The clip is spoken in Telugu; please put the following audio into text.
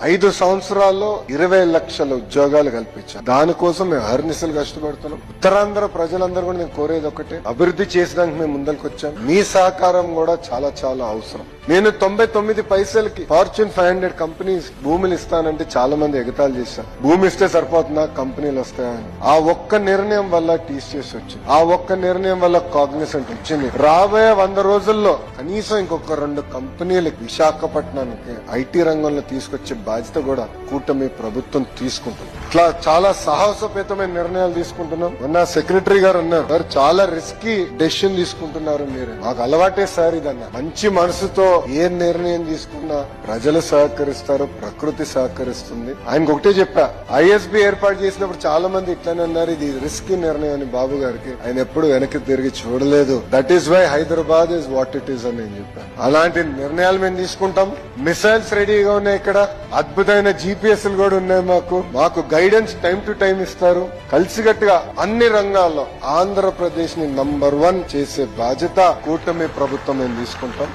5 సంవత్సరాల్లో 20 లక్షల ఉద్యోగాలు కల్పించాం. దానికోసం మేము అహర్నిశలు కష్టపడుతున్నాం. ఉత్తరాంధ్ర ప్రజలందరూ కూడా నేను కోరేది ఒకటే, అభివృద్ధి చేసడానికి మేము ముందరికి వచ్చాం. మీ సహకారం కూడా చాలా చాలా అవసరం. నేను 99 పైసలకి ఫార్చ్యూన్ 500 కంపెనీస్ భూములు ఇస్తానంటే చాలా మంది ఎగతాళి చేశారు. భూమి ఇస్తే సరిపోతుందా, కంపెనీలు వస్తాయని. ఆ ఒక్క నిర్ణయం వల్ల టీసీఎస్ వచ్చింది. ఆ ఒక్క నిర్ణయం వల్ల కాగ్నిసెంట్ వచ్చింది. రాబోయే 100 రోజుల్లో కనీసం ఇంకొక 2 కంపెనీలకి విశాఖపట్నానికి ఐటీ రంగంలో తీసుకొచ్చే బాధ్యత కూడా కూటమి ప్రభుత్వం తీసుకుంటుంది. ఇట్లా చాలా సాహసోపేతమైన నిర్ణయాలు తీసుకుంటున్నాం. మొన్న సెక్రటరీ గారు అన్నారు, సార్ చాలా రిస్కీ డెసిషన్ తీసుకుంటున్నారు మీరు. మాకు అలవాటే సార్ ఇదన్నా. మంచి మనసుతో ఏ నిర్ణయం తీసుకున్నా ప్రజలు సహకరిస్తారు, ప్రకృతి సహకరిస్తుంది. ఆయనకు ఒకటే చెప్పా, ఐఎస్బి ఏర్పాటు చేసినప్పుడు చాలా మంది ఇట్లానే అన్నారు, ఇది రిస్కీ నిర్ణయం అని. బాబు గారికి ఆయన ఎప్పుడు వెనక్కి తిరిగి చూడలేదు. That is why Hyderabad is what it is అని నేను చెప్పాను. అలాంటి నిర్ణయాలు మేము తీసుకుంటాం. మిసైల్స్ రెడీగా ఉన్నాయి. ఇక్కడ అద్భుతమైన GPS కూడా ఉన్నాయి. మాకు గైడెన్స్ టైం టు టైం ఇస్తారు. కలిసికట్టుగా అన్ని రంగాల్లో ఆంధ్రప్రదేశ్ ని నంబర్ 1 చేసే బాధ్యత కూటమి ప్రభుత్వం మేము తీసుకుంటాం.